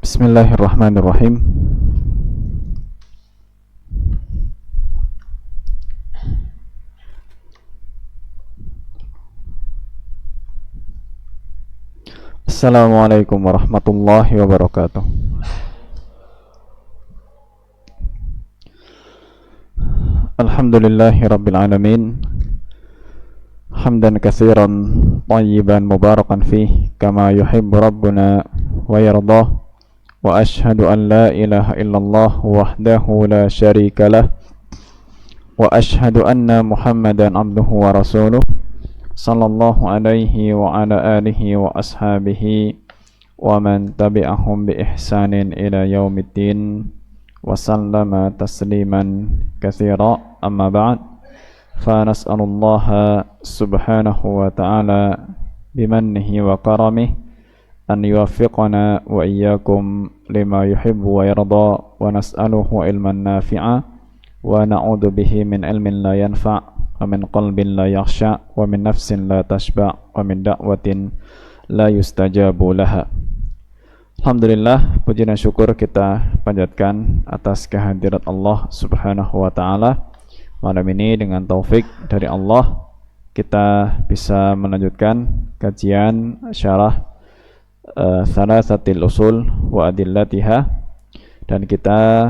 Bismillahirrahmanirrahim. Assalamualaikum warahmatullahi wabarakatuh. Alhamdulillahi rabbil alamin. Hamdan katsiran thayyiban mubarakan fih kama yuhibbu rabbuna wa yardah. Wa ashhadu an la ilaha illallah wahdahu la syarika lah. Wa ashhadu anna Muhammadan abduhu wa rasuluh sallallahu alaihi wa ala alihi wa ashabihi wa man tabi'ahum bi ihsanin ila yaumiddin wa sallama tasliman katsira. Amma ba'd, fa nas'alullaha subhanahu wa ta'ala bimannihi wa karamihi an yuwaffiqana wa iyyakum lima yuhibbu wa yarda, wa nas'aluhu ilman nafi'a wa na'udzu bihi min ilmin la yanfa' wa min qalbin la yakhsha wa min nafsin la tashba' wa min da'watin la yustajabu laha. Alhamdulillah, puji dan syukur kita panjatkan atas kehadirat Allah Subhanahu wa taala. Malam ini dengan taufik dari Allah kita bisa melanjutkan kajian syarah Thalathatil Usul wa Adillatiha, dan kita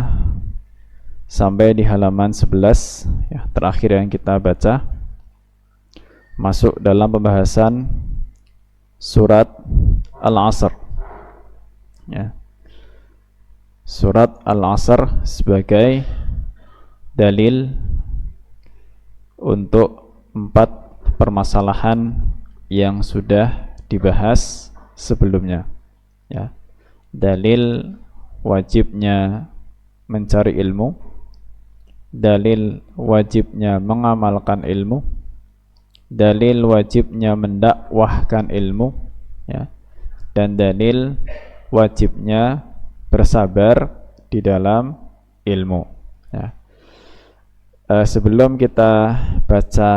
sampai di halaman 11 ya, terakhir yang kita baca, masuk dalam pembahasan surat Al-Asr ya. Surat Al-Asr sebagai dalil untuk 4 permasalahan yang sudah dibahas sebelumnya ya. Dalil wajibnya mencari ilmu, dalil wajibnya mengamalkan ilmu, dalil wajibnya mendakwahkan ilmu ya, dan dalil wajibnya bersabar di dalam ilmu ya. Sebelum kita baca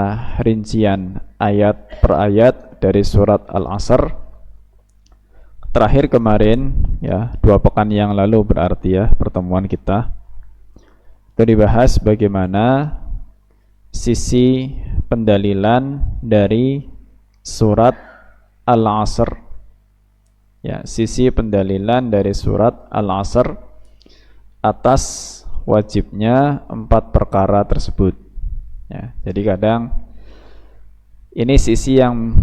rincian ayat per ayat dari surat Al-Asr, terakhir kemarin ya, 2 pekan yang lalu berarti ya, pertemuan kita itu dibahas bagaimana sisi pendalilan dari surat Al-Asr ya, sisi pendalilan dari surat Al-Asr atas wajibnya 4 perkara tersebut ya. Jadi kadang ini sisi yang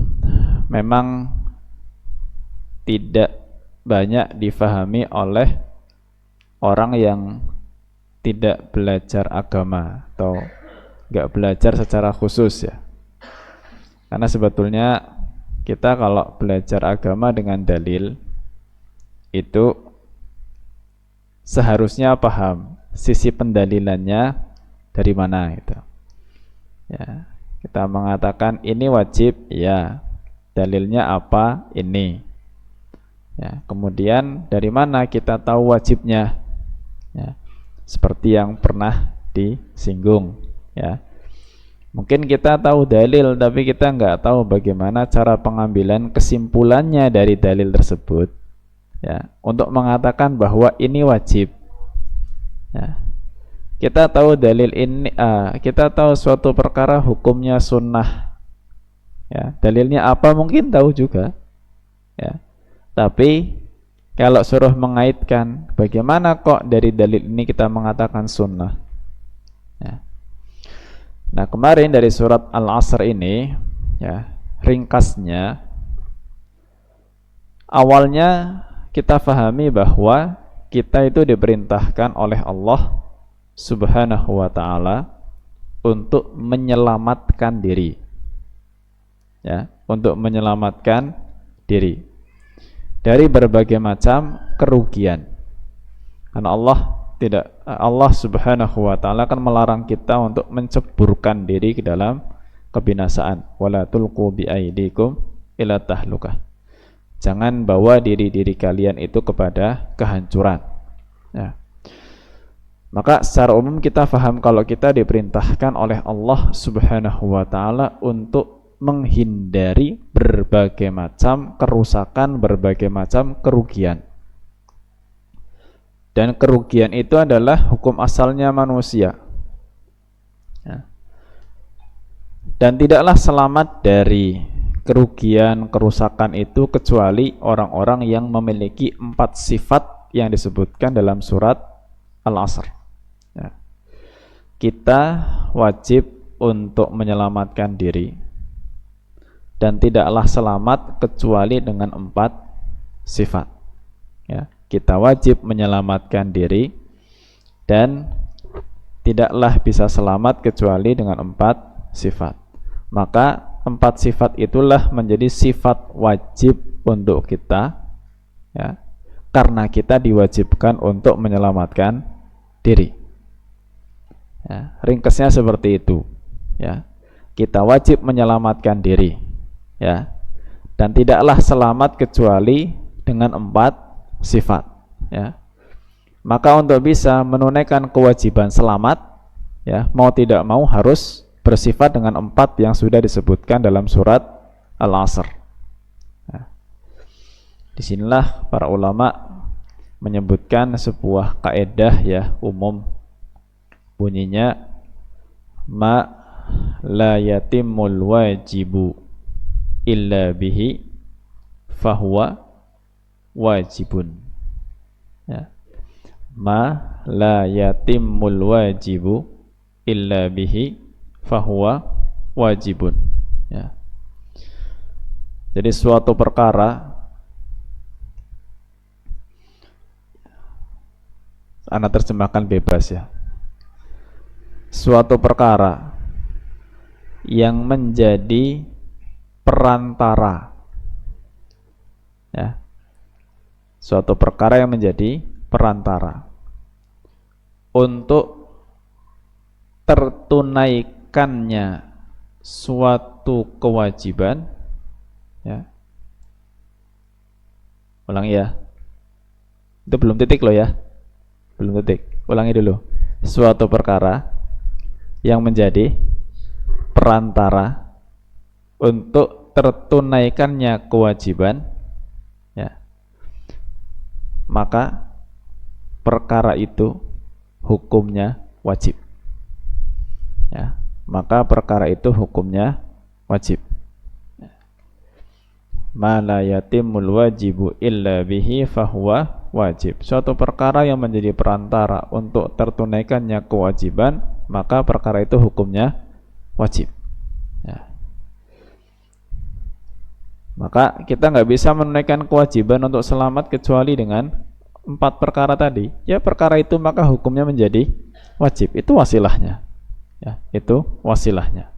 memang tidak banyak difahami oleh orang yang tidak belajar agama atau nggak belajar secara khusus ya. Karena sebetulnya kita kalau belajar agama dengan dalil itu seharusnya paham sisi pendalilannya dari mana gitu ya. Kita mengatakan ini wajib ya, dalilnya apa ini ya. Kemudian dari mana kita tahu wajibnya ya, seperti yang pernah disinggung ya. Mungkin kita tahu dalil tapi kita nggak tahu bagaimana cara pengambilan kesimpulannya dari dalil tersebut ya, untuk mengatakan bahwa ini wajib ya. Kita tahu dalil ini kita tahu suatu perkara hukumnya sunnah ya, dalilnya apa mungkin tahu juga ya. Tapi kalau suruh mengaitkan, bagaimana kok dari dalil ini kita mengatakan sunnah ya. Nah, kemarin dari surat Al-Asr ini ya, ringkasnya awalnya kita fahami bahwa kita itu diperintahkan oleh Allah Subhanahu wa ta'ala untuk menyelamatkan diri ya, untuk menyelamatkan diri dari berbagai macam kerugian. Karena Allah Subhanahu wa ta'ala akan melarang kita untuk menceburkan diri ke dalam kebinasaan. Wala tulqu biaidikum ila tahlukah. Jangan bawa diri-diri kalian itu kepada kehancuran ya. Maka secara umum kita faham kalau kita diperintahkan oleh Allah Subhanahu wa ta'ala untuk menghindari berbagai macam kerusakan, berbagai macam kerugian. Dan kerugian itu adalah hukum asalnya manusia. Ya. Dan tidaklah selamat dari kerugian, kerusakan itu kecuali orang-orang yang memiliki 4 sifat yang disebutkan dalam surat Al-Asr. Ya. Kita wajib untuk menyelamatkan diri dan tidaklah selamat kecuali dengan 4 sifat. Ya. Kita wajib menyelamatkan diri dan tidaklah bisa selamat kecuali dengan 4 sifat. Maka 4 sifat itulah menjadi sifat wajib untuk kita, ya, karena kita diwajibkan untuk menyelamatkan diri. Ya, ringkasnya seperti itu. Ya, kita wajib menyelamatkan diri, ya, dan tidaklah selamat kecuali dengan 4 sifat. Ya, maka untuk bisa menunaikan kewajiban selamat, ya, mau tidak mau harus bersifat dengan 4 yang sudah disebutkan dalam surat Al-Asr. Ya. Disinilah para ulama menyebutkan sebuah kaedah, ya, umum, bunyinya ma la yatimul wajibu illa bihi fahuwa wajibun. Ya. Ma la yatimul wajibu illa bihi fahuwa wajibun. Ya. Jadi suatu perkara, Anda terjemahkan bebas, ya, suatu perkara yang menjadi perantara, ya, suatu perkara yang menjadi perantara untuk tertunaikannya suatu kewajiban, ya. Ulangi, ya, itu belum titik loh, ya, belum titik, ulangi dulu. Suatu perkara yang menjadi perantara untuk tertunaikannya kewajiban, ya, maka perkara itu hukumnya wajib. Ya, maka perkara itu hukumnya wajib. Ma la yatimul wajibu illa bihi fahuwa wajib. Suatu perkara yang menjadi perantara untuk tertunaikannya kewajiban, maka perkara itu hukumnya wajib. Ya. Maka kita nggak bisa menunaikan kewajiban untuk selamat kecuali dengan 4 perkara tadi. Ya, perkara itu maka hukumnya menjadi wajib. Itu wasilahnya. Ya, itu wasilahnya.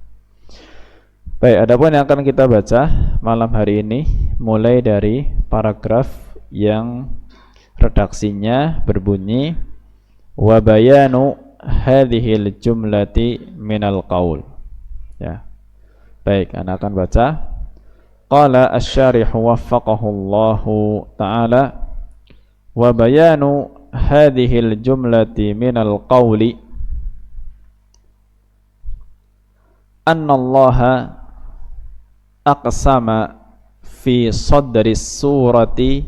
Baik, adapun yang akan kita baca malam hari ini mulai dari paragraf yang redaksinya berbunyi wa bayanu hadhil jumlati minal qaul. Ya. Baik, Anda akan baca. Qala asy-syarih waffaqahullahu ta'ala wa bayanu hadhil jumlati minal qauli anna Allaha aqsama fi sadri surati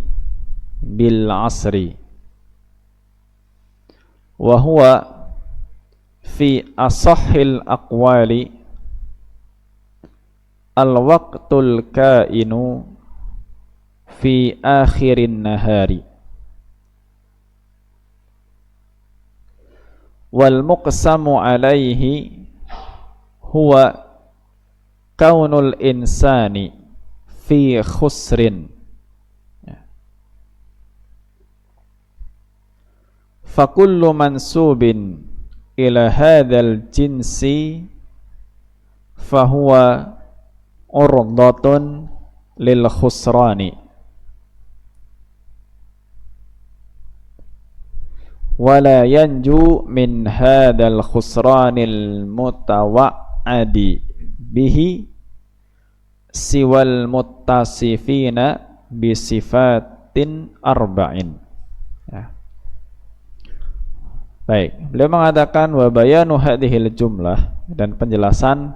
bil asri wa huwa fi asahhil aqwali al waqtul kainu fi akhirin nahari wal muqsamu alaihi huwa kaunul insani fi khusrin. Fakullu mansubin ila hadzal jinsi fahuwa urdatun lil khusrani wala yanju min hadzal khusranil mutawa'adi bihi siwal muttasifina bisifatin arba'in. Ya. Baik, beliau mengatakan wa bayanu hadhil jumlah, dan penjelasan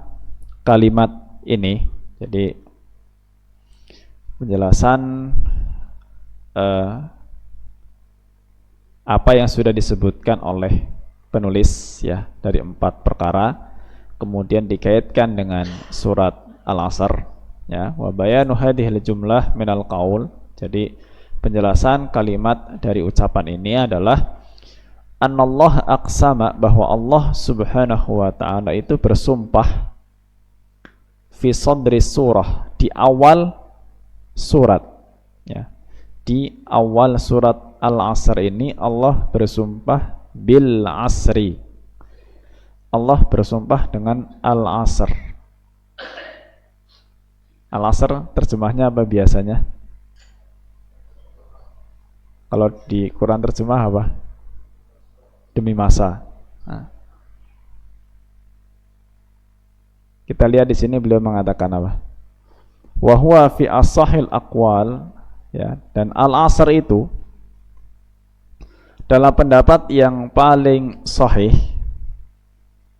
kalimat ini. Jadi penjelasan apa yang sudah disebutkan oleh penulis ya dari 4 perkara, kemudian dikaitkan dengan surat Al-Asr ya, wa bayanu hadhil jumlah minal qaul. Jadi penjelasan kalimat dari ucapan ini adalah annallah aqsama, bahwa Allah Subhanahu wa taala itu bersumpah fi sadri surah, di awal surat ya. Di awal surat Al-Asr ini Allah bersumpah bil asri. Allah bersumpah dengan Al-Asr. Al-Asr terjemahnya apa biasanya? Kalau di Quran terjemah apa? Demi masa. Nah. Kita lihat di sini beliau mengatakan apa? Wa huwa fi as-sahil aqwal ya, dan al-asr itu dalam pendapat yang paling sahih,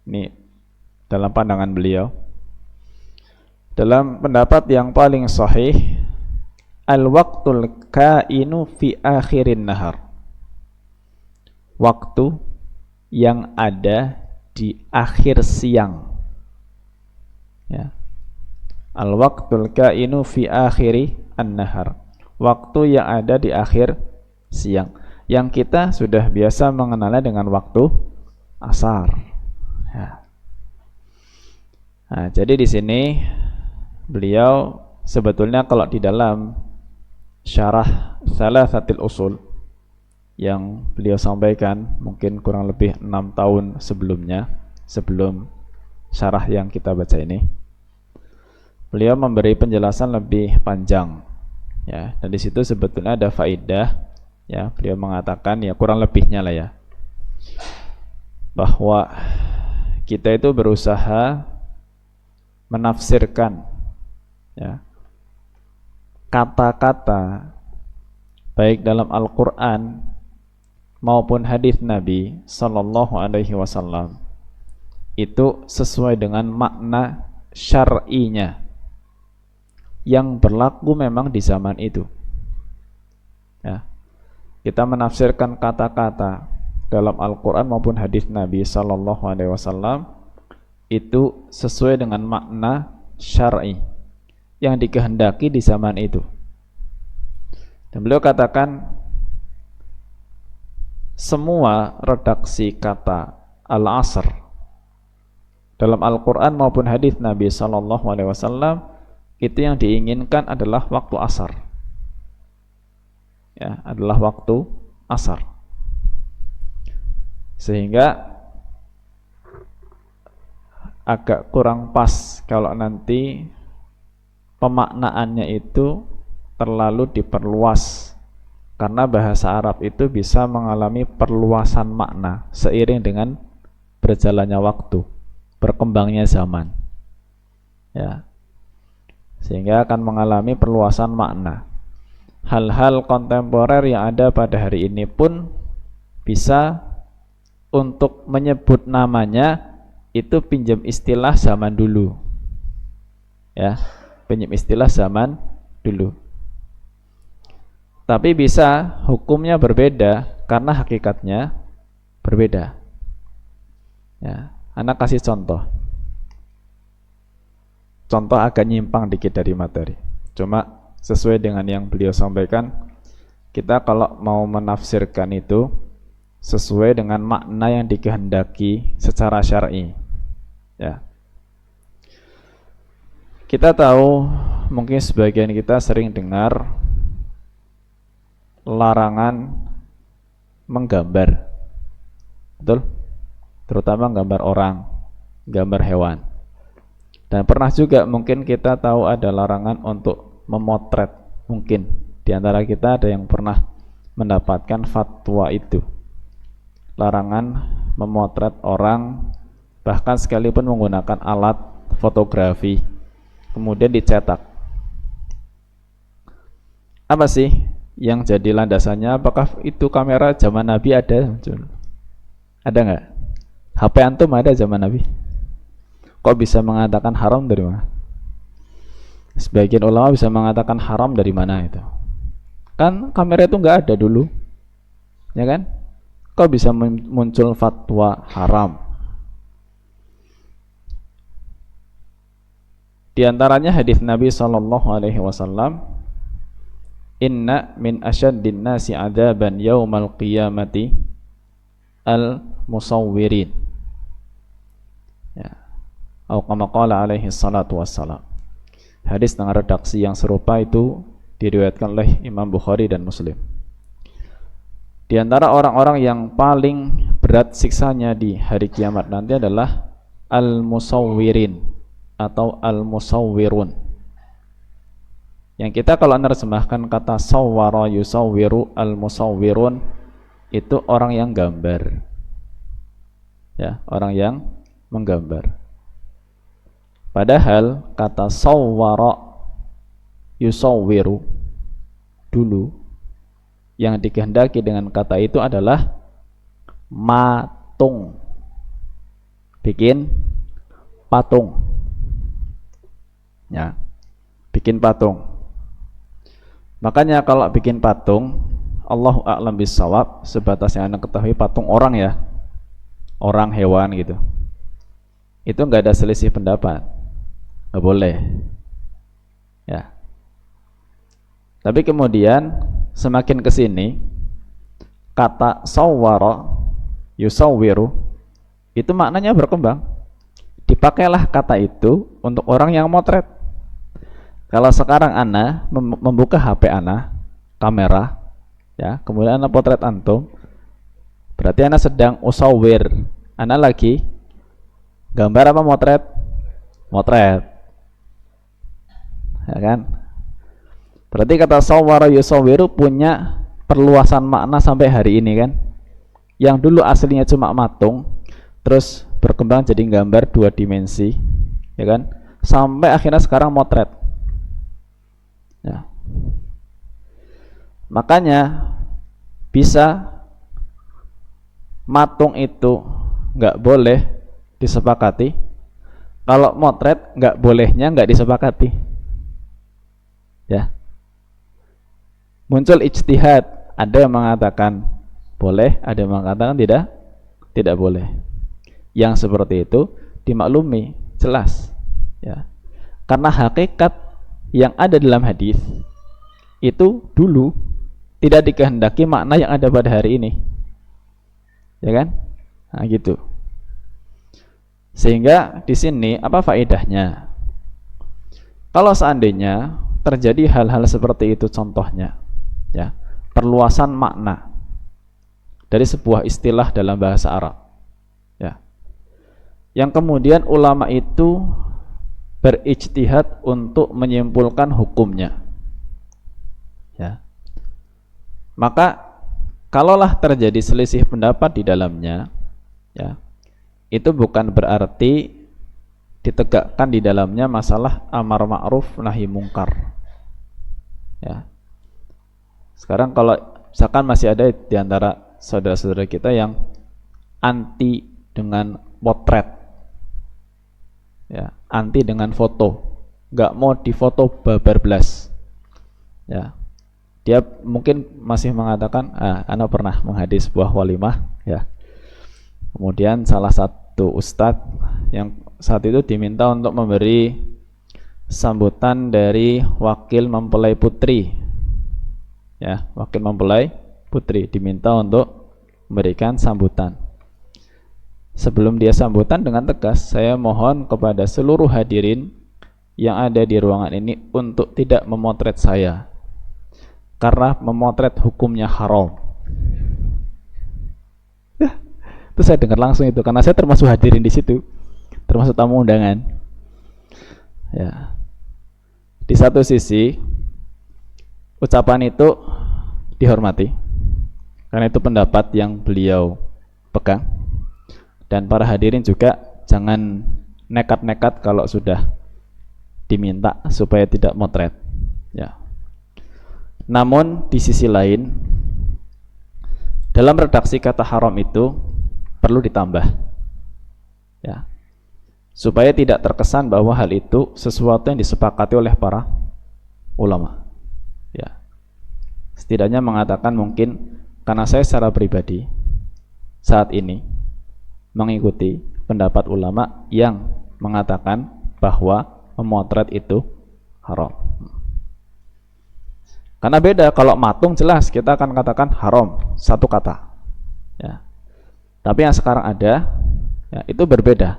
ini dalam pandangan beliau, dalam pendapat yang paling sahih, al-waqtul kainu fi akhirin nahar, waktu yang ada di akhir siang ya. Al-waqtul kainu fi akhiri an-nahar, waktu yang ada di akhir siang, yang kita sudah biasa mengenalnya dengan waktu asar ya. Nah, jadi di sini beliau sebetulnya kalau di dalam syarah Thalathatil Usul yang beliau sampaikan mungkin kurang lebih 6 tahun sebelumnya, sebelum syarah yang kita baca ini, beliau memberi penjelasan lebih panjang ya, dan di situ sebetulnya ada faidah ya. Beliau mengatakan ya, kurang lebihnya lah ya, bahwa kita itu berusaha menafsirkan ya kata-kata baik dalam Al-Quran maupun hadis Nabi Sallallahu Alaihi Wasallam itu sesuai dengan makna syar'inya yang berlaku memang di zaman itu ya. Kita menafsirkan kata-kata dalam Al-Quran maupun hadis Nabi Sallallahu Alaihi Wasallam itu sesuai dengan makna syar'i yang dikehendaki di zaman itu. Dan beliau katakan semua redaksi kata al-asr dalam Al-Quran maupun hadis Nabi Sallallahu Alaihi Wasallam itu yang diinginkan adalah waktu asar ya, adalah waktu asar, sehingga agak kurang pas kalau nanti pemaknaannya itu terlalu diperluas, karena bahasa Arab itu bisa mengalami perluasan makna seiring dengan berjalannya waktu, berkembangnya zaman ya, sehingga akan mengalami perluasan makna. Hal-hal kontemporer yang ada pada hari ini pun bisa untuk menyebut namanya itu pinjam istilah zaman dulu ya, pinjam istilah zaman dulu, tapi bisa hukumnya berbeda karena hakikatnya berbeda ya. Anak kasih contoh agak nyimpang dikit dari materi, cuma sesuai dengan yang beliau sampaikan. Kita kalau mau menafsirkan itu sesuai dengan makna yang dikehendaki secara syar'i ya. Kita tahu, mungkin sebagian kita sering dengar larangan menggambar, betul? Terutama gambar orang, gambar hewan. Dan pernah juga mungkin kita tahu ada larangan untuk memotret. Mungkin di antara kita ada yang pernah mendapatkan fatwa itu, larangan memotret orang, bahkan sekalipun menggunakan alat fotografi kemudian dicetak. Apa sih yang jadi landasannya? Apakah itu kamera zaman Nabi ada? Ada nggak? HP antum ada zaman Nabi? Kok bisa mengatakan haram dari mana? Sebagian ulama bisa mengatakan haram dari mana itu? Kan kamera itu nggak ada dulu, ya kan? kok bisa muncul fatwa haram? Di antaranya hadis Nabi sallallahu alaihi wasallam, "Inna min asyaddin nasi 'adzaban yaumal qiyamati al-musawwirin." Ya. Atau kama qala alaihi salatu wassalam. Hadis dengan redaksi yang serupa itu diriwayatkan oleh Imam Bukhari dan Muslim. Di antara orang-orang yang paling berat siksanya di hari kiamat nanti adalah al-musawwirin atau al-musawwirun. Yang kita kalau menerjemahkan kata sawwara yusawwiru al-musawwirun itu orang yang gambar. Ya, orang yang menggambar. Padahal kata sawwara yusawwiru dulu yang dikehendaki dengan kata itu adalah matung. Bikin patung. Ya. Bikin patung. Makanya kalau bikin patung, Allahu a'lam bissawab, sebatas yang Anda ketahui patung orang ya. Orang, hewan gitu. Itu enggak ada selisih pendapat. Enggak boleh. Ya. Tapi kemudian semakin ke sini kata sawwara yusawwiru itu maknanya berkembang. Dipakailah kata itu untuk orang yang motret. Kalau sekarang Ana membuka HP Ana, kamera, ya, kemudian Ana potret antum, berarti Ana sedang usawwir. Ana lagi gambar apa motret? Motret. Ya kan? Berarti kata sawwara yusawwiru punya perluasan makna sampai hari ini kan? Yang dulu aslinya cuma matung, terus berkembang jadi gambar 2 dimensi, ya kan? Sampai akhirnya sekarang motret. Ya. Makanya bisa matung itu nggak boleh disepakati, kalau motret nggak bolehnya nggak disepakati. Ya. Muncul ijtihad, ada yang mengatakan boleh, ada yang mengatakan tidak boleh. Yang seperti itu dimaklumi jelas, ya. Karena hakikat yang ada dalam hadis itu dulu tidak dikehendaki makna yang ada pada hari ini, ya kan? Nah, gitu. Sehingga di sini apa faedahnya? Kalau seandainya terjadi hal-hal seperti itu, contohnya, ya, perluasan makna dari sebuah istilah dalam bahasa Arab, ya, yang kemudian ulama itu berijtihad untuk menyimpulkan hukumnya, ya, maka kalaulah terjadi selisih pendapat di dalamnya, ya, itu bukan berarti ditegakkan di dalamnya masalah amar ma'ruf nahi mungkar, ya. Sekarang kalau misalkan masih ada di antara saudara-saudara kita yang anti dengan potret, ya, anti dengan foto, nggak mau difoto babar belas, ya, dia mungkin masih mengatakan, ana pernah menghadiri sebuah walimah, ya, kemudian salah satu ustadz yang saat itu diminta untuk memberi sambutan dari wakil mempelai putri, ya, wakil mempelai putri diminta untuk memberikan sambutan. Sebelum dia sambutan dengan tegas, saya mohon kepada seluruh hadirin yang ada di ruangan ini untuk tidak memotret saya, karena memotret hukumnya haram. Ya, itu saya dengar langsung itu, karena saya termasuk hadirin di situ, termasuk tamu undangan. Ya, di satu sisi ucapan itu dihormati, karena itu pendapat yang beliau pegang. Dan para hadirin juga jangan nekat-nekat kalau sudah diminta supaya tidak motret, ya. Namun di sisi lain, dalam redaksi kata haram itu perlu ditambah, ya, supaya tidak terkesan bahwa hal itu sesuatu yang disepakati oleh para ulama, ya. Setidaknya mengatakan mungkin karena saya secara pribadi saat ini mengikuti pendapat ulama yang mengatakan bahwa memotret itu haram. Karena beda, kalau matung jelas kita akan katakan haram, satu kata. Ya. Tapi yang sekarang ada, ya, itu berbeda.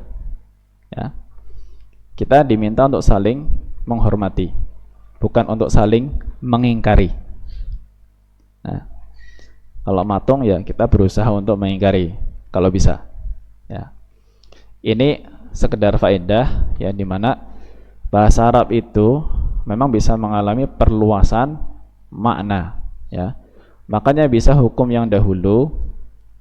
Ya. Kita diminta untuk saling menghormati, bukan untuk saling mengingkari. Nah, kalau matung ya kita berusaha untuk mengingkari, kalau bisa. Ya. Ini sekedar faedah, ya, dimana bahasa Arab itu memang bisa mengalami perluasan makna, ya. Makanya bisa hukum yang dahulu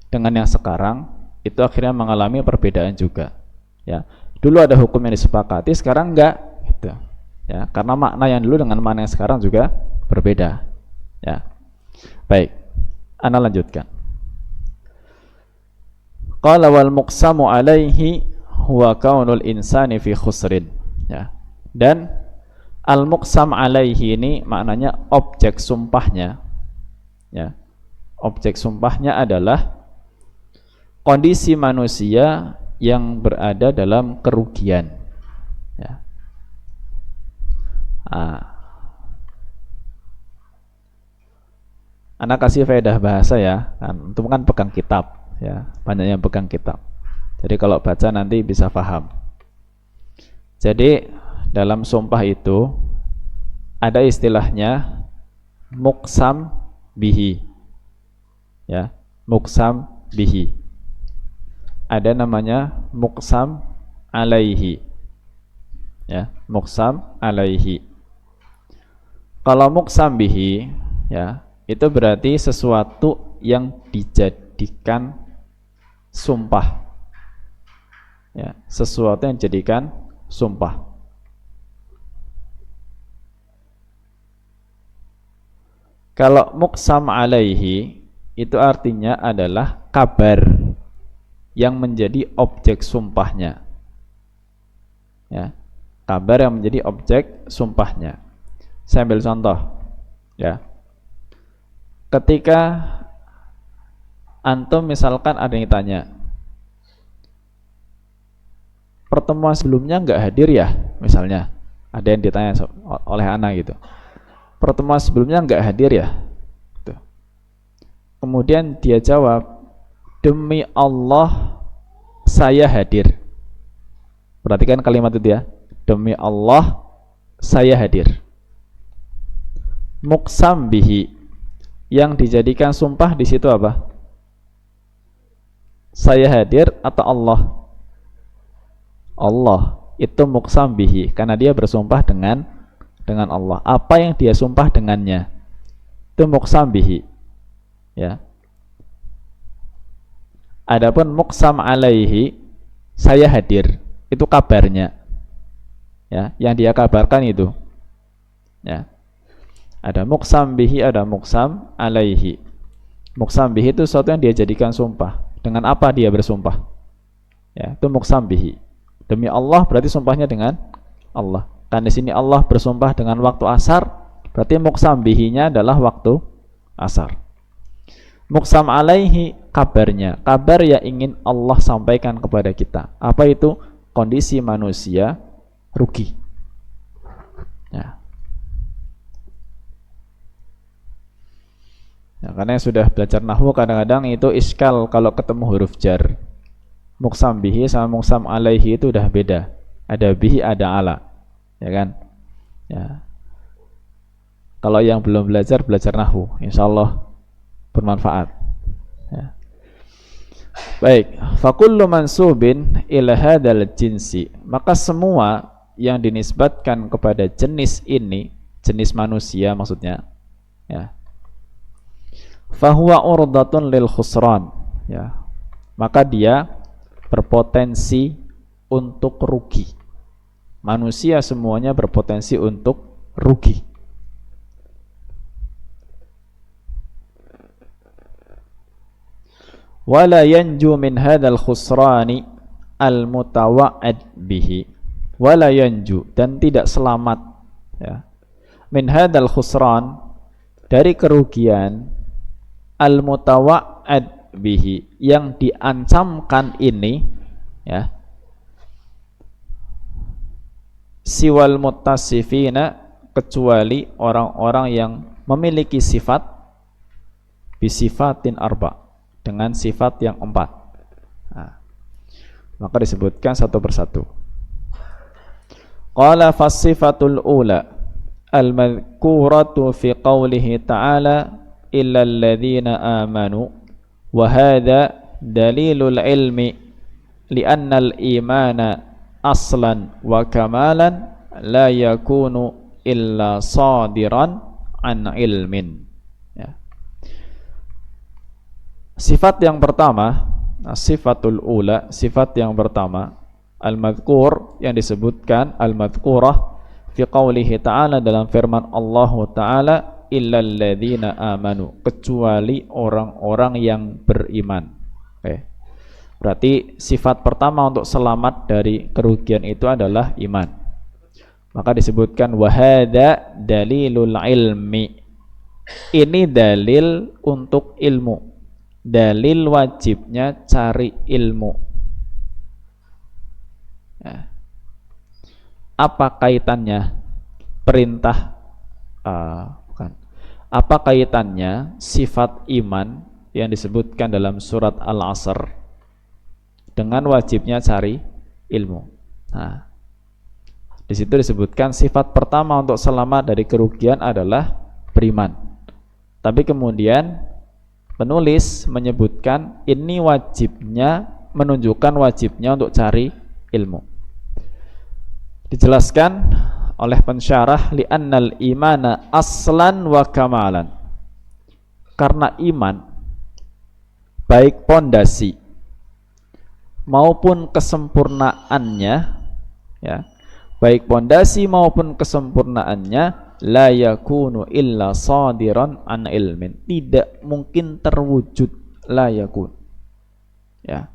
dengan yang sekarang itu akhirnya mengalami perbedaan juga, ya. Dulu ada hukum yang disepakati, sekarang enggak, gitu, ya, karena makna yang dulu dengan makna yang sekarang juga berbeda, ya. Baik, ana lanjutkan. Qala wal muqsamu alaihi huwa kaunul insani fi khusrin, ya. Dan al-muqsam alaihi ini maknanya objek sumpahnya, ya. Objek sumpahnya adalah kondisi manusia yang berada dalam kerugian, ya. Anak kasih faedah bahasa, ya. Antum kan pegang kitab, ya. Banyak yang pegang kitab. Jadi kalau baca nanti bisa paham. Jadi dalam sumpah itu ada istilahnya muqsam bihi, ya, muqsam bihi. Ada namanya muqsam alaihi, ya, muqsam alaihi. Kalau muqsam bihi, ya, itu berarti sesuatu yang dijadikan sumpah, ya, sesuatu yang dijadikan sumpah. Kalau muqsam alaihi itu artinya adalah kabar yang menjadi objek sumpahnya, ya, kabar yang menjadi objek sumpahnya. Saya ambil contoh, ya. Ketika antum misalkan ada yang tanya, pertemuan sebelumnya nggak hadir ya, misalnya ada yang ditanya oleh anak gitu, pertemuan sebelumnya nggak hadir ya, tuh. Kemudian dia jawab, demi Allah saya hadir. Perhatikan kalimat itu, ya, demi Allah saya hadir. Muqsam bihi, yang dijadikan sumpah di situ apa? Saya hadir atau Allah? Allah. Itu muqsam bihi, karena dia bersumpah dengan Allah. Apa yang dia sumpah dengannya itu muqsam bihi, ya. Adapun muqsam alaihi, saya hadir, itu kabarnya, ya, yang dia kabarkan itu, ya. Ada muqsam bihi, ada muqsam alaihi. Muqsam bihi itu sesuatu yang dia jadikan sumpah. Dengan apa dia bersumpah? Ya, itu muqsam bihi. Demi Allah berarti sumpahnya dengan Allah. Kan di sini Allah bersumpah dengan waktu asar, berarti muqsam bihinya adalah waktu asar. Muqsam alaihi, kabarnya, kabar yang ingin Allah sampaikan kepada kita. Apa itu? Kondisi manusia rugi, ya. Ya, karena yang sudah belajar nahwu kadang-kadang itu iskal kalau ketemu huruf jar. Muqsam bihi sama muqsam alaihi itu udah beda. Ada bihi, ada ala, ya kan? Ya. Kalau yang belum belajar nahwu, insyaallah bermanfaat, ya. Baik, fakullu mansubin ila hadzal jinsi, maka semua yang dinisbatkan kepada jenis ini, jenis manusia maksudnya, ya, fahuwa urdatun lil khusran, ya, maka dia berpotensi untuk rugi. Manusia semuanya berpotensi untuk rugi. Wala yanju min hadzal khusrani al mutawa'ad bihi, wala yanju, dan tidak selamat, ya, min hadzal khusran, dari kerugian, al mutawa'ad bihi, yang diancamkan ini ya, siwal muttasifina, kecuali orang-orang yang memiliki sifat bisifatin arba, dengan sifat yang 4. Nah, maka disebutkan satu persatu. Qala fasifatul ula al-madhkuratu fi qawlihi ta'ala illa alladhina amanu wa hadha dalilul ilmi lianna al-imana aslan wa kamalan la yakunu illa sadiran an ilmin. Ya. Sifat yang pertama, sifatul ula, sifat yang pertama, al-madhkur, yang disebutkan al-madhkurah fi qawlihi ta'ala, dalam firman Allah ta'ala, illal ladzina amanu, kecuali orang-orang yang beriman. Oke. Berarti sifat pertama untuk selamat dari kerugian itu adalah iman. Maka disebutkan wahada dalilul ilmi, ini dalil untuk ilmu, dalil wajibnya cari ilmu. Ya. Apa kaitannya perintah apa kaitannya sifat iman yang disebutkan dalam surat Al-Asr dengan wajibnya cari ilmu? Nah, di situ disebutkan sifat pertama untuk selamat dari kerugian adalah beriman. Tapi kemudian penulis menyebutkan ini wajibnya, menunjukkan wajibnya untuk cari ilmu. Dijelaskan oleh pensyarah li'annal imana aslan wa kamalan, karena iman baik pondasi maupun kesempurnaannya, ya, baik pondasi maupun kesempurnaannya, la yakunu illa sadiran an ilmin, tidak mungkin terwujud, la yakun, ya,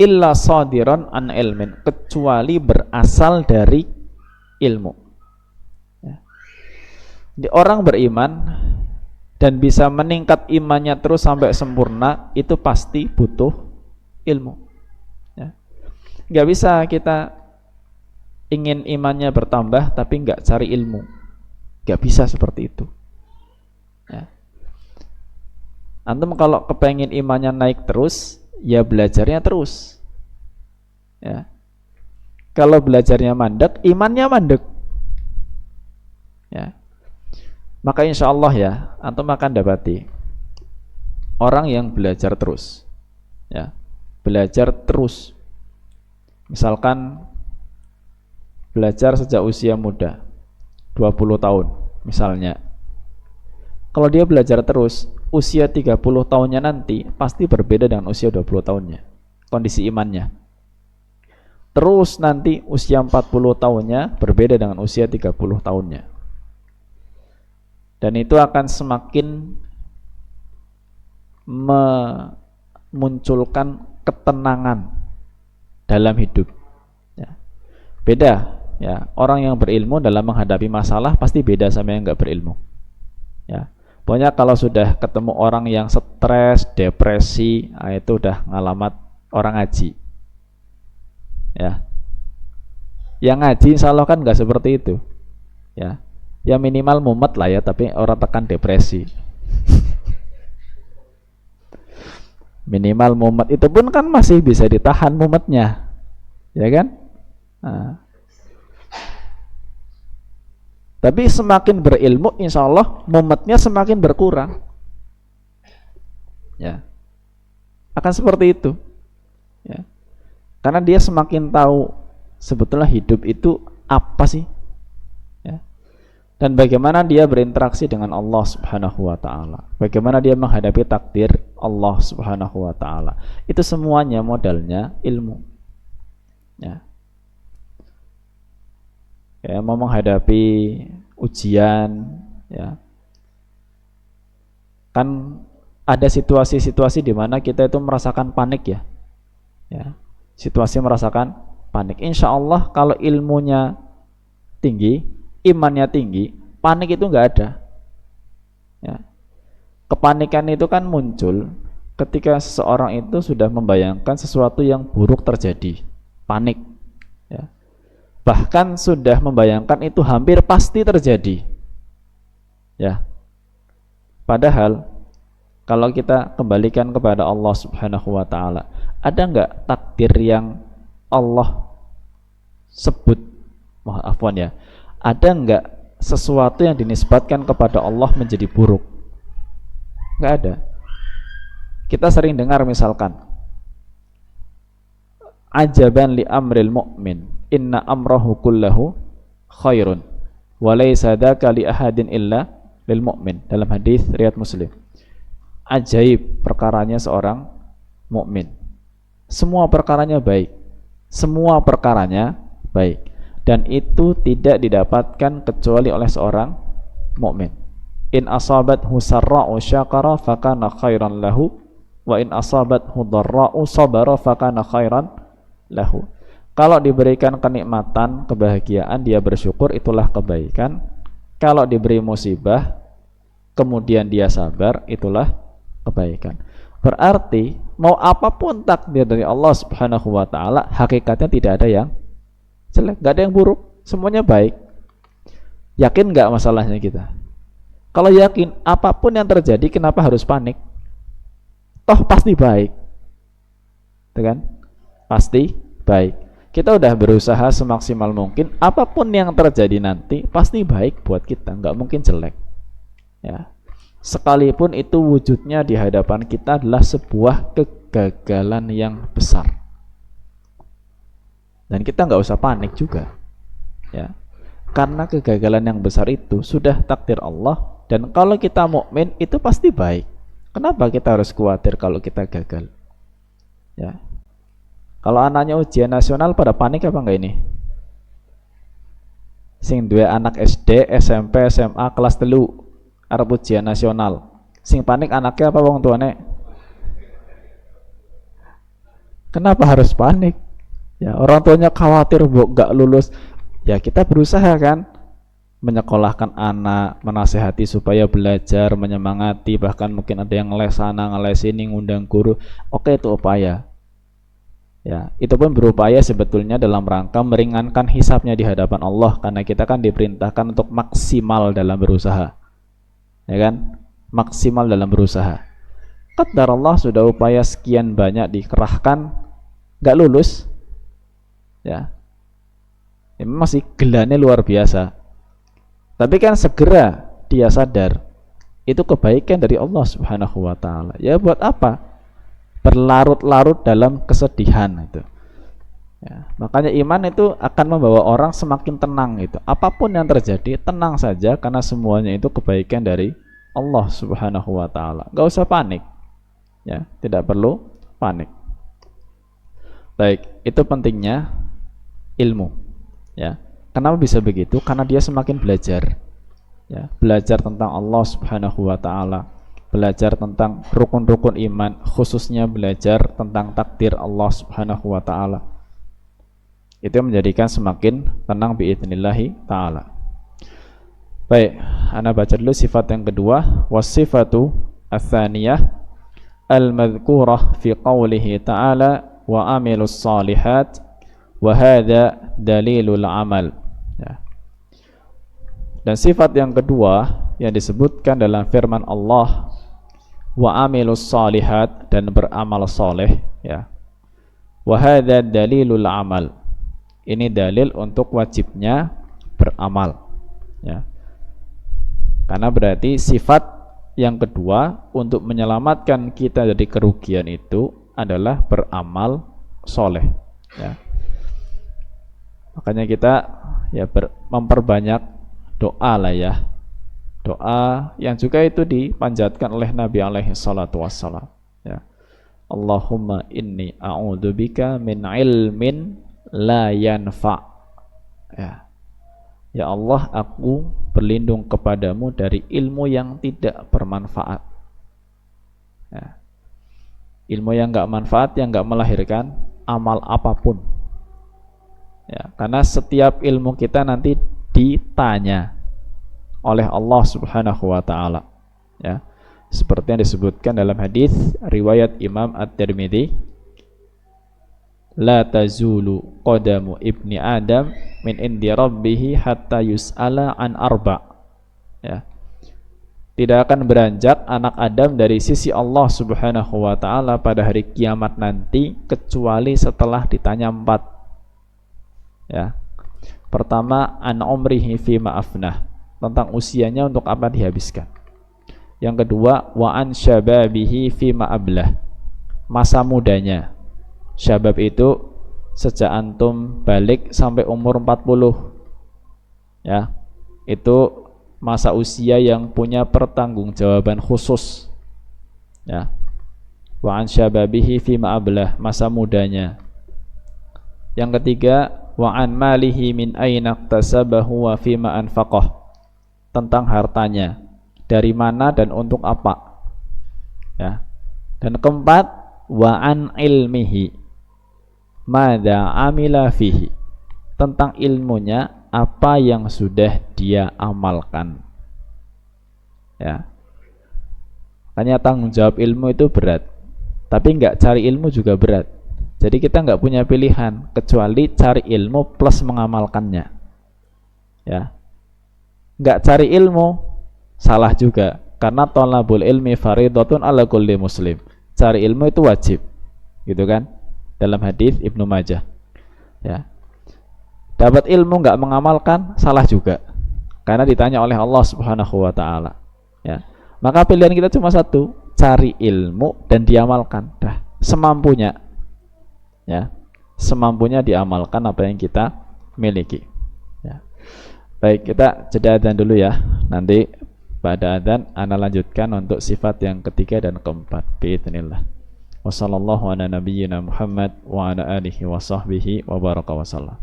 illa sadiran an ilmin, kecuali berasal dari ilmu. Ya. Jadi orang beriman dan bisa meningkat imannya terus sampai sempurna, itu pasti butuh ilmu. Ya. Nggak bisa kita ingin imannya bertambah tapi nggak cari ilmu, nggak bisa seperti itu. Ya. Antum kalau kepengen imannya naik terus, ya belajarnya terus. Ya. Kalau belajarnya mandek, imannya mandek. Ya. Maka insya Allah ya, antum akan dapati orang yang belajar terus. Ya. Belajar terus. Misalkan belajar sejak usia muda, 20 tahun misalnya. Kalau dia belajar terus, usia 30 tahunnya nanti pasti berbeda dengan usia 20 tahunnya. Kondisi imannya. Terus nanti usia 40 tahunnya berbeda dengan usia 30 tahunnya. Dan itu akan semakin memunculkan ketenangan dalam hidup. Ya. Beda, ya, orang yang berilmu dalam menghadapi masalah pasti beda sama yang nggak berilmu. Ya. Pokoknya kalau sudah ketemu orang yang stres, depresi, nah itu udah ngalamat orang ngaji. Ya, yang ngaji insya Allah kan nggak seperti itu. Ya, ya minimal mumet lah ya, tapi orang tekan depresi. Minimal mumet itu pun kan masih bisa ditahan mumetnya, ya kan? Nah. Tapi semakin berilmu, insya Allah mumetnya semakin berkurang. Ya, akan seperti itu. Ya. Karena dia semakin tahu sebetulnya hidup itu apa sih, ya, dan bagaimana dia berinteraksi dengan Allah Subhanahu wa ta'ala, bagaimana dia menghadapi takdir Allah Subhanahu wa ta'ala. Itu semuanya modalnya ilmu. Ya. Ya, mau menghadapi ujian, ya, kan ada situasi-situasi di mana kita itu merasakan panik, ya. Ya. Situasi merasakan panik. Insya Allah kalau ilmunya tinggi, imannya tinggi, panik itu nggak ada. Ya. Kepanikan itu kan muncul ketika seseorang itu sudah membayangkan sesuatu yang buruk terjadi, panik, ya. Bahkan sudah membayangkan itu hampir pasti terjadi, ya. Padahal kalau kita kembalikan kepada Allah Subhanahu wa taala, ada nggak takdir yang Allah sebut, afwan ya, ada nggak sesuatu yang dinisbatkan kepada Allah menjadi buruk? Nggak ada. Kita sering dengar misalkan, ajaban li amril mu'min, inna amrahu kullahu khairun, wa laysa dzaka li ahadin illa lil mu'min, dalam hadis riwayat Muslim. Ajaib perkaranya seorang mukmin. Semua perkaranya baik. Semua perkaranya baik. Dan itu tidak didapatkan kecuali oleh seorang mukmin. In asabathu sarra'u syakara fakana khairan lahu, wa in asabathu dharra'u sabara fakana khairan lahu. Kalau diberikan kenikmatan, kebahagiaan, dia bersyukur, itulah kebaikan. Kalau diberi musibah, kemudian dia sabar, itulah kebaikan. Berarti mau apapun takdir dari Allah Subhanahu wa taala, hakikatnya tidak ada yang jelek, nggak ada yang buruk, semuanya baik. Yakin nggak masalahnya kita? Kalau yakin, apapun yang terjadi, kenapa harus panik? Toh pasti baik, kan? Pasti baik. Kita udah berusaha semaksimal mungkin, apapun yang terjadi nanti pasti baik buat kita, nggak mungkin jelek, ya. Sekalipun itu wujudnya di hadapan kita adalah sebuah kegagalan yang besar, dan kita nggak usah panik juga, ya, karena kegagalan yang besar itu sudah takdir Allah, dan kalau kita mukmin itu pasti baik. Kenapa kita harus khawatir kalau kita gagal, ya? Kalau anaknya ujian nasional pada panik apa enggak ini? Sing duwe anak SD, SMP, SMA kelas 3 arep ujian nasional, sing panik anaknya apa wong tuane? Kenapa harus panik? Ya, orang tuanya khawatir enggak lulus. Ya, kita berusaha kan menyekolahkan anak, menasehati supaya belajar, menyemangati, bahkan mungkin ada yang les sana, ngeles sini, ngundang guru. Oke, itu upaya. Ya, itu pun berupaya sebetulnya dalam rangka meringankan hisabnya di hadapan Allah, karena kita kan diperintahkan untuk maksimal dalam berusaha. Ya kan? Maksimal dalam berusaha. Qadar Allah sudah upaya sekian banyak dikerahkan, nggak lulus. Ya. Ini masih gelane luar biasa. Tapi kan segera dia sadar itu kebaikan dari Allah Subhanahu wa taala. Ya, buat apa berlarut-larut dalam kesedihan itu? Ya, makanya iman itu akan membawa orang semakin tenang itu. Apapun yang terjadi, tenang saja karena semuanya itu kebaikan dari Allah Subhanahu wa taala. Enggak usah panik. Ya, tidak perlu panik. Baik, itu pentingnya ilmu. Ya. Kenapa bisa begitu? Karena dia semakin belajar, ya, belajar tentang Allah Subhanahu wa taala, belajar tentang rukun-rukun iman, khususnya belajar tentang takdir Allah Subhanahu wa taala. Itu menjadikan semakin tenang biidznillah taala. Baik, ana baca dulu sifat yang kedua, wasifatu ats-tsaniyah al-madhkurah fi qoulihi ta'ala wa amilus shalihat wa hadza dalilul amal. Ya. Dan sifat yang kedua yang disebutkan dalam firman Allah, wa amilus salihat, dan beramal soleh, ya. Wa hadza dalilul amal. Ini dalil untuk wajibnya beramal, ya. Karena berarti sifat yang kedua untuk menyelamatkan kita dari kerugian itu adalah beramal soleh, ya. Makanya kita ya memperbanyak doa lah, ya, doa yang juga itu dipanjatkan oleh Nabi alaihi salatu wassalam, ya. Allahumma inni a'udzubika min ilmin la yanfa', ya. Ya Allah, aku berlindung kepadamu dari ilmu yang tidak bermanfaat, ya. Ilmu yang enggak manfaat, yang enggak melahirkan amal apapun, ya, karena setiap ilmu kita nanti ditanya oleh Allah Subhanahu wa taala, ya. seperti yang disebutkan dalam hadis riwayat Imam At-Tirmidzi, la tazulu qadamu ibni Adam min indi rabbih hatta yus'ala an arba'. Ya. Tidak akan beranjak anak Adam dari sisi Allah Subhanahu wa taala pada hari kiamat nanti kecuali setelah ditanya 4. Ya. Pertama, an umrihi fi ma'afnah, tentang usianya untuk apa dihabiskan. Yang kedua, wa an syababihi fi ma'ablah, masa mudanya. Syabab itu sejak antum balik sampai umur 40. Ya. Itu masa usia yang punya pertanggungjawaban khusus. Ya. Wa an syababihi fi ma'ablah, masa mudanya. Yang ketiga, wa an malihi min aina iktasabahu wa fi ma anfaqah, tentang hartanya, dari mana dan untuk apa. Ya. Dan keempat, wa an ilmihi madza amila fihi, tentang ilmunya, apa yang sudah dia amalkan. Ya. Makanya tanggung jawab ilmu itu berat, tapi nggak cari ilmu juga berat. Jadi kita nggak punya pilihan kecuali cari ilmu plus mengamalkannya. Ya. Nggak cari ilmu salah juga, karena thalabul ilmi fardhatun ala kulli muslim. Cari ilmu itu wajib, gitu kan? Dalam hadis Ibnu Majah. Ya. Dapat ilmu nggak mengamalkan salah juga, karena ditanya oleh Allah Subhanahu wa taala. Ya. Maka pilihan kita cuma satu, cari ilmu dan diamalkan. Dah, semampunya. Ya. Semampunya diamalkan apa yang kita miliki. Ya. Baik, kita jeda adzan dulu ya. Nanti pada adzan ana lanjutkan untuk sifat yang ketiga dan keempat. Biidznillah. Wassallallahu ala nabiyyina Muhammad wa ala alihi wa sahbihi wa baraka wa sallam.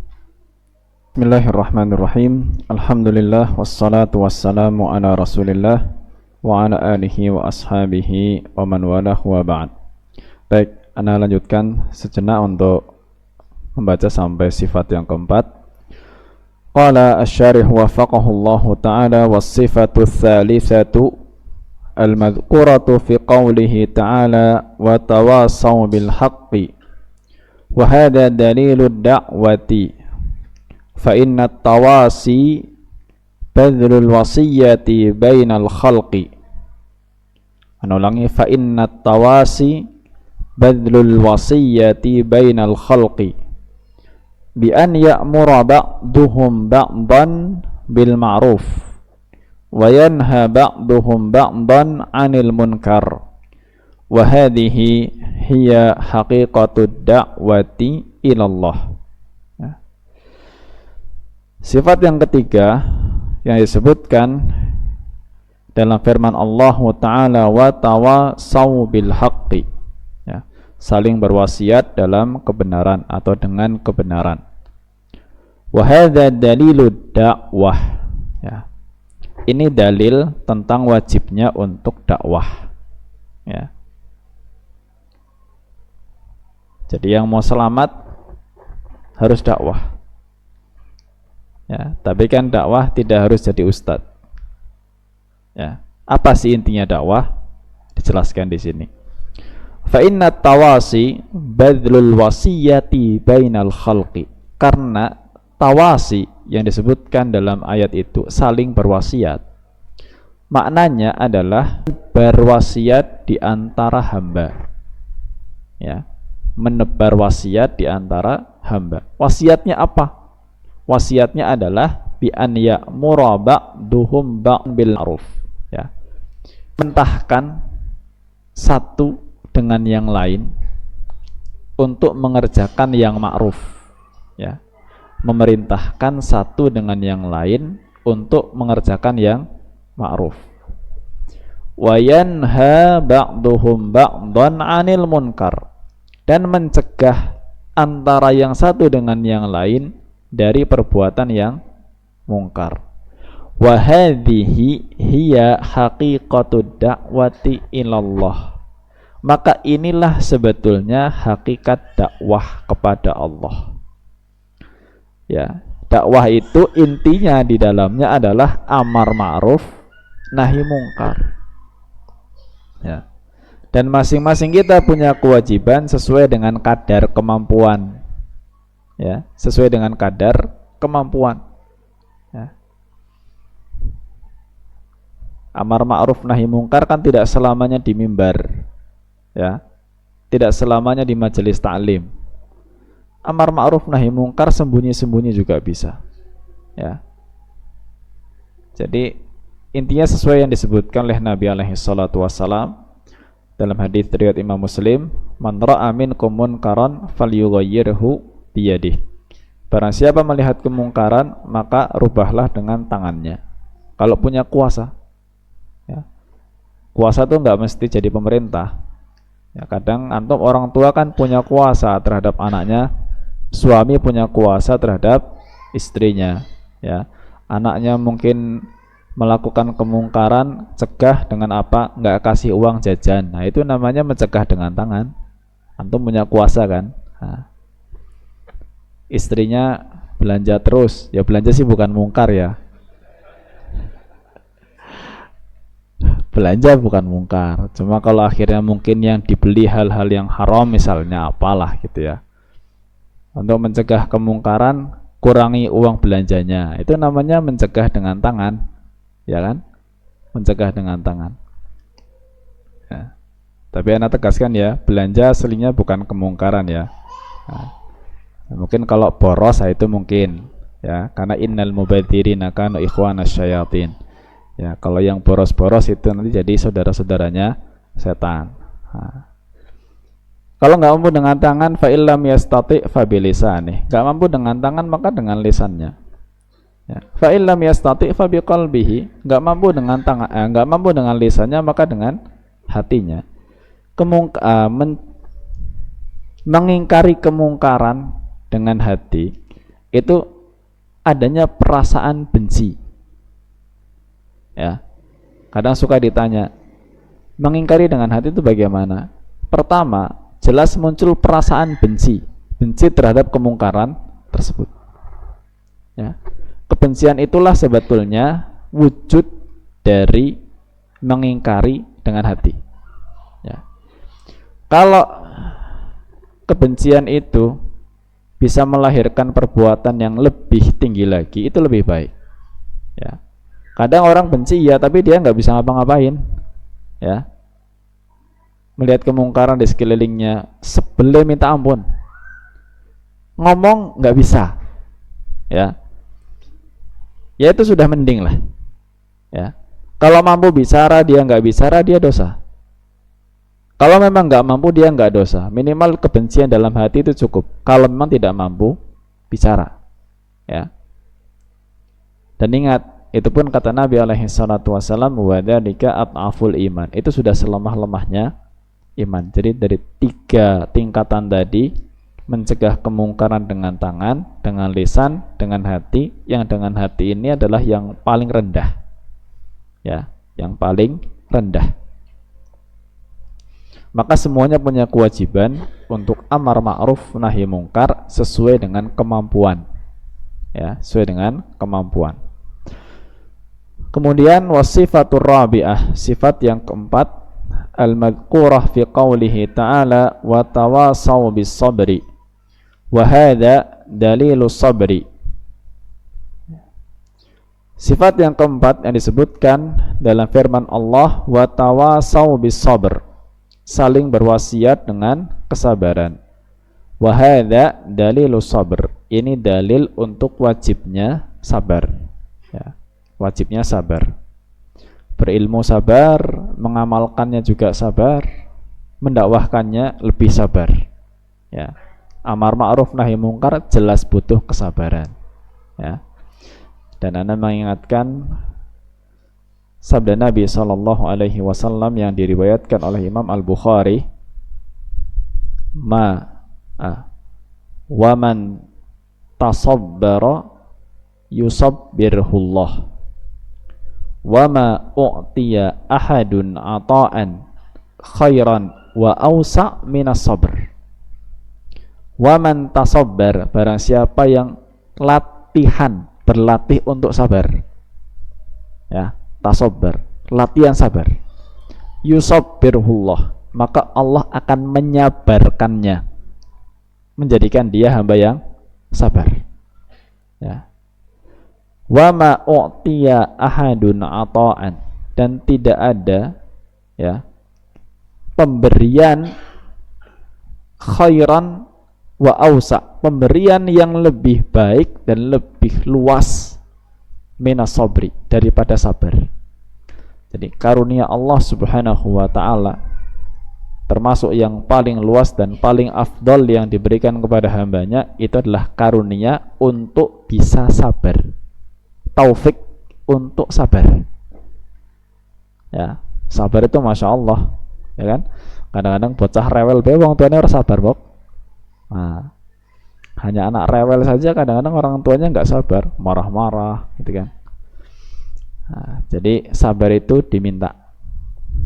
Bismillahirrahmanirrahim. Alhamdulillah wassalatu wassalamu ala Rasulillah wa ala alihi wa ashabihi wa man walah wa ba'd. Baik, ana lanjutkan sejenak untuk membaca sampai sifat yang keempat. Qala asy-syarih wafaqahu Allah ta'ala was-sifatu tsalitsatu al-madhkuratu fi qawlihi ta'ala wa tawasaw bil haqqi wa hadha dalilud da'wati fa inna at-tawasi badlul wasiyyati bainal khalqi. Ulangi, fa inna at-tawasi badlul wasiyyati bainal khalqi bi an ya'mura ba'duhum ba'dan bil ma'ruf wa yanha ba'duhum ba'dan 'anil munkar wa hadhihi hiya haqiqatud da'wati ilallah. Ya. Sifat yang ketiga yang disebutkan dalam firman Allah Ta'ala wa tawasaw bil haqqi, ya, saling berwasiat dalam kebenaran atau dengan kebenaran. Wa hadza dalilud dakwah, ya. Ini dalil tentang wajibnya untuk dakwah. Ya. Jadi yang mau selamat harus dakwah. Ya, tapi kan dakwah tidak harus jadi ustadz. Ya. Apa sih intinya dakwah? Dijelaskan di sini. Fa inna tawasi badlul wasiyati bainal khalqi. Karena tawasi yang disebutkan dalam ayat itu saling berwasiat, maknanya adalah berwasiat di antara hamba, ya, menebar wasiat di antara hamba. Wasiatnya apa? Wasiatnya adalah bi an ya'mura ba'duhum ba'd bil ma'ruf, ya, mentahkan satu dengan yang lain untuk mengerjakan yang ma'ruf, ya, memerintahkan satu dengan yang lain untuk mengerjakan yang ma'ruf. Wa yanha ba'duhum ba'dan 'anil munkar, dan mencegah antara yang satu dengan yang lain dari perbuatan yang mungkar. Wa hadhihi hiya haqiqatud da'wati ilallah. Maka inilah sebetulnya hakikat dakwah kepada Allah. Ya, dakwah itu intinya di dalamnya adalah amar ma'ruf nahi mungkar. Ya. Dan masing-masing kita punya kewajiban sesuai dengan kadar kemampuan. Ya, sesuai dengan kadar kemampuan. Ya. Amar ma'ruf nahi mungkar kan tidak selamanya di mimbar. Ya. Tidak selamanya di majelis ta'lim. Amar ma'ruf nahi mungkar sembunyi-sembunyi juga bisa. Ya. Jadi intinya sesuai yang disebutkan oleh Nabi alaihi salatu wassalam dalam hadis riwayat Imam Muslim, man ra'a minkum munkaran falyughayyirhu biyadihi. Barang siapa melihat kemungkaran, maka rubahlah dengan tangannya. Kalau punya kuasa. Ya. Kuasa itu enggak mesti jadi pemerintah. Ya, kadang antum orang tua kan punya kuasa terhadap anaknya, suami punya kuasa terhadap istrinya, ya. Anaknya mungkin melakukan kemungkaran, cegah dengan apa? Nggak kasih uang jajan. Nah, itu namanya mencegah dengan tangan. Antum punya kuasa kan? Nah, istrinya belanja terus, ya belanja sih bukan mungkar ya. Belanja bukan mungkar. Cuma kalau akhirnya mungkin yang dibeli hal-hal yang haram misalnya apalah gitu ya. Untuk mencegah kemungkaran, kurangi uang belanjanya. Itu namanya mencegah dengan tangan. Ya kan? Mencegah dengan tangan. Ya. Tapi anak tegaskan ya, belanja aslinya bukan kemungkaran ya. Nah, mungkin kalau boros itu mungkin ya, karena innal mubadzirina kanu ikhwanas syayatin. Ya, kalau yang boros-boros itu nanti jadi saudara-saudaranya setan. Nah. Kalau nggak mampu dengan tangan, fa illam yastati fa bilisani. Nggak mampu dengan tangan maka dengan lisannya. Ya. Fa illam yastati fa biqalbihi, enggak mampu dengan tangan, enggak mampu dengan lisannya maka dengan hatinya. Mengingkari kemungkaran dengan hati itu adanya perasaan benci. Ya. Kadang suka ditanya, mengingkari dengan hati itu bagaimana? Pertama, jelas muncul perasaan benci terhadap kemungkaran tersebut. Ya. Kebencian itulah sebetulnya wujud dari mengingkari dengan hati. Ya. Kalau kebencian itu bisa melahirkan perbuatan yang lebih tinggi lagi, itu lebih baik. Ya. Kadang orang benci ya, tapi dia nggak bisa ngapa-ngapain. Ya. Melihat kemungkaran di sekelilingnya, sebelum minta ampun. Ngomong nggak bisa. Ya. Ya itu sudah mending lah. Ya. Kalau mampu bicara, dia nggak bicara, dia dosa. Kalau memang nggak mampu, dia nggak dosa. Minimal kebencian dalam hati itu cukup. Kalau memang tidak mampu bicara, ya. Dan ingat, itu pun kata Nabi alaihi salatu wasallam, wa dzalika at'aful iman. Itu sudah selemah-lemahnya iman. Jadi dari 3 tingkatan tadi, mencegah kemungkaran dengan tangan, dengan lisan, dengan hati. Yang dengan hati ini adalah yang paling rendah. Ya, yang paling rendah. Maka semuanya punya kewajiban untuk amar ma'ruf nahi mungkar sesuai dengan kemampuan. Ya, sesuai dengan kemampuan. Kemudian wasifatur rabi'ah, sifat yang keempat, al-madhkurah fi qawlihi ta'ala wa tawasaw bis sabri. Wahada dalilus sabri. Sifat yang keempat yang disebutkan dalam firman Allah, wa tawasaw bis sabr, saling berwasiat dengan kesabaran. Wahada dalilus sabr, ini dalil untuk wajibnya sabar. Ya, wajibnya sabar. Berilmu sabar, mengamalkannya juga sabar, mendakwahkannya lebih sabar. Ya. Amar ma'ruf nahi mungkar jelas butuh kesabaran. Ya. Dan Anda mengingatkan sabda Nabi sallallahu alaihi wasallam yang diriwayatkan oleh Imam Al-Bukhari, wa man tasabbara yusabbirhullah wa ma u'tiya ahadun ata'an khairan wa awsa' minas sabr. Wa man tasabbar, barang siapa yang berlatih untuk sabar. Ya, tasabbar, latihan sabar. yusabbirhullah, maka Allah akan menyabarkannya, menjadikan dia hamba yang sabar. Ya. Wa ma u'tiya ahadun ata'an, dan tidak ada ya pemberian khairan wa ausa, pemberian yang lebih baik dan lebih luas minas sabri, daripada sabar. Jadi karunia Allah Subhanahu wa taala termasuk yang paling luas dan paling afdal yang diberikan kepada hambanya itu adalah karunia untuk bisa sabar, taufik untuk sabar. Ya, sabar itu masya Allah, ya kan? Kadang-kadang bocah rewel be wong tuanya harus sabar, Bob. Nah, hanya anak rewel saja kadang-kadang orang tuanya nggak sabar, marah-marah, gitu kan? Nah, jadi sabar itu diminta,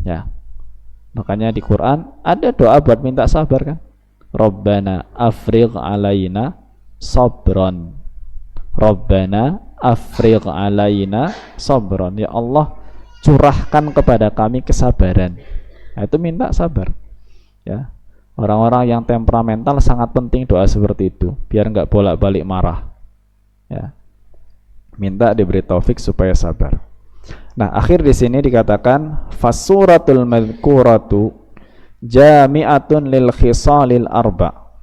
ya. Makanya di Quran ada doa buat minta sabar kan? Rabbana afrigh alaina sabron. Rabbana afrigh alaina sabron. Ya Allah, curahkan kepada kami kesabaran. Nah, itu minta sabar. Ya. Orang-orang yang temperamental sangat penting doa seperti itu, biar nggak bolak-balik marah. Ya. Minta diberi taufik supaya sabar. Nah, akhir di sini dikatakan fasuratul madhkuratu jami'atun lil khisalil arba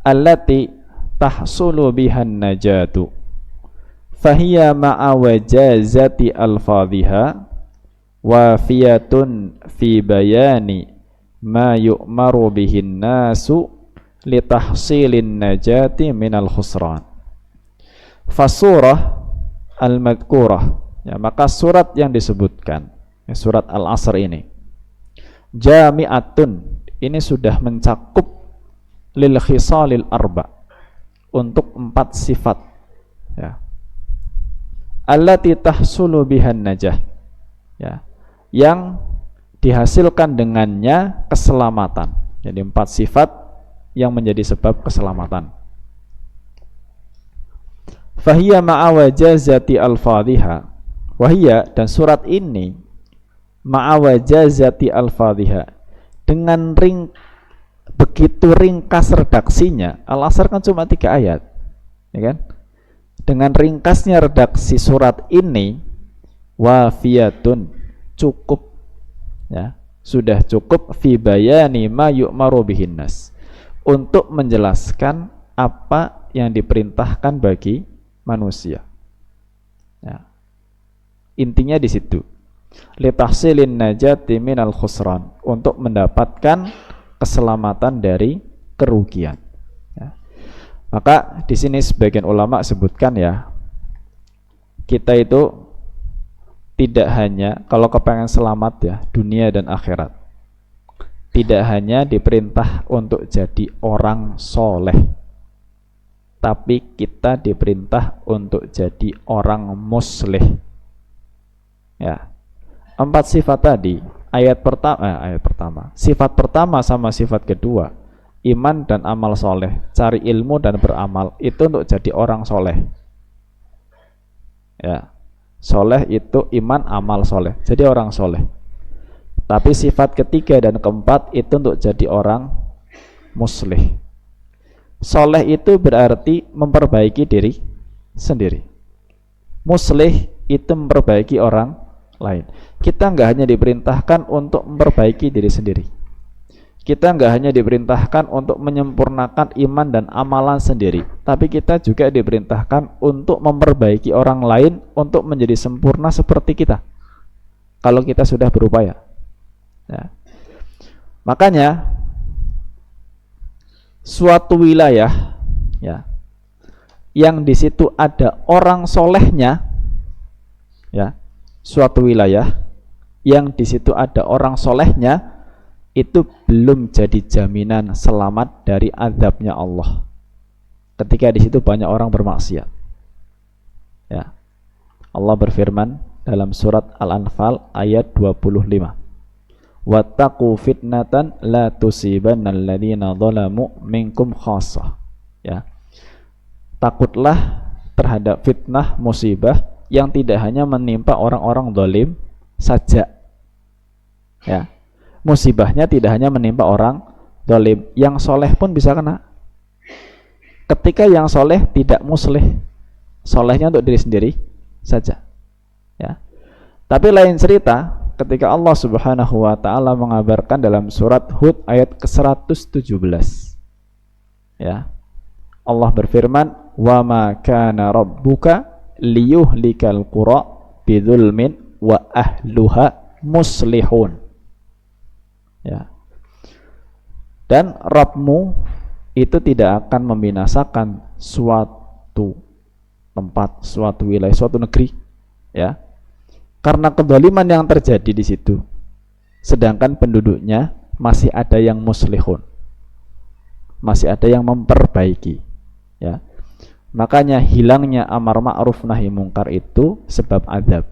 allati tahsulu bihan najatu fahiya ma'a wajazati alfadhiha wafiyatun fi bayani ma yu'maru bihin nasu litahsilin najati minal khusran. Fasurah al-madhkurah, ya, maka surat yang disebutkan, ya, surat Al-Asr ini jami'atun, ini sudah mencakup lil khisalil arba, untuk 4 sifat, ya, allati tahsulu bihan najah, ya, yang dihasilkan dengannya keselamatan. Jadi 4 sifat yang menjadi sebab keselamatan. Fahiya ma'awajazati al-fadhiha, wahia, dan surat ini ma'awajazati al-fadhiha, dengan begitu ringkas redaksinya. Al-Asr kan cuma 3 ayat, ya kan? Dengan ringkasnya redaksi surat ini, wafiyatun, cukup, ya, sudah cukup, fi bayani ma yu'maru bihin nas, untuk menjelaskan apa yang diperintahkan bagi manusia. Ya. Intinya di situ. Litahsilin najati minal khusran, untuk mendapatkan keselamatan dari kerugian. Ya. Maka di sini sebagian ulama sebutkan, ya, kita itu tidak hanya kalau kepengen selamat, ya, dunia dan akhirat, tidak hanya diperintah untuk jadi orang soleh, tapi kita diperintah untuk jadi orang muslih. Ya. 4 sifat tadi, ayat pertama, sifat pertama sama sifat kedua, iman dan amal soleh, cari ilmu dan beramal, itu untuk jadi orang soleh. Ya. Soleh itu iman, amal, soleh, jadi orang soleh. Tapi sifat ketiga dan keempat itu untuk jadi orang muslih. Soleh itu berarti memperbaiki diri sendiri. Muslih itu memperbaiki orang lain. Kita nggak hanya diperintahkan untuk memperbaiki diri sendiri. Kita nggak hanya diperintahkan untuk menyempurnakan iman dan amalan sendiri, tapi kita juga diperintahkan untuk memperbaiki orang lain untuk menjadi sempurna seperti kita, kalau kita sudah berupaya. Ya. Makanya suatu wilayah, ya, yang di situ ada orang solehnya, ya, suatu wilayah yang di situ ada orang solehnya, itu belum jadi jaminan selamat dari azabnya Allah ketika di situ banyak orang bermaksiat. Ya. Allah berfirman dalam surat Al-Anfal ayat 25, wattaqu fitnatan la tusibannal ladzina zalamu minkum khassah. Ya. Takutlah terhadap fitnah, musibah yang tidak hanya menimpa orang-orang zalim saja. Ya, musibahnya tidak hanya menimpa orang zalim, yang soleh pun bisa kena. Ketika yang soleh tidak muslih, solehnya untuk diri sendiri saja. Ya, tapi lain cerita ketika Allah Subhanahu wa taala mengabarkan dalam surat Hud ayat ke-117. Ya. Allah berfirman, "Wa ma kana rabbuka liyuhlikal qura bidzulmin wa ahluha muslihun." Ya. Dan Rabbmu itu tidak akan membinasakan suatu tempat, suatu wilayah, suatu negeri, ya, karena kezaliman yang terjadi di situ, sedangkan penduduknya masih ada yang muslihun, masih ada yang memperbaiki, ya. Makanya hilangnya amar ma'ruf nahi mungkar itu sebab azab.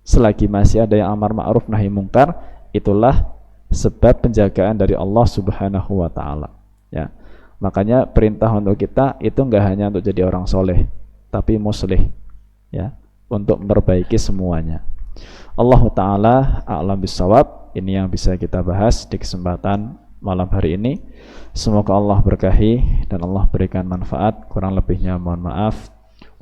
Selagi masih ada yang amar ma'ruf nahi mungkar, itulah sebab penjagaan dari Allah Subhanahu wa taala, ya. Makanya perintah untuk kita itu enggak hanya untuk jadi orang soleh, tapi muslih, ya, untuk memperbaiki semuanya. Allah taala a'lam bissawab. Ini yang bisa kita bahas di kesempatan malam hari ini. Semoga Allah berkahi dan Allah berikan manfaat. Kurang lebihnya mohon maaf.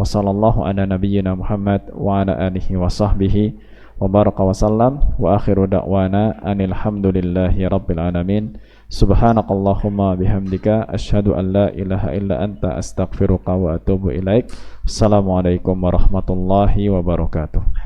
Wassallallahu ala nabiyyina Muhammad wa ala alihi wa sahbihi wa baraka wa sallam. Wa akhiru da'wana anil hamdulillahi rabbil alamin. Subhanakallahumma bihamdika asyhadu an la ilaha illa anta astaghfiruka wa atubu ilaik. Assalamualaikum warahmatullahi wabarakatuh.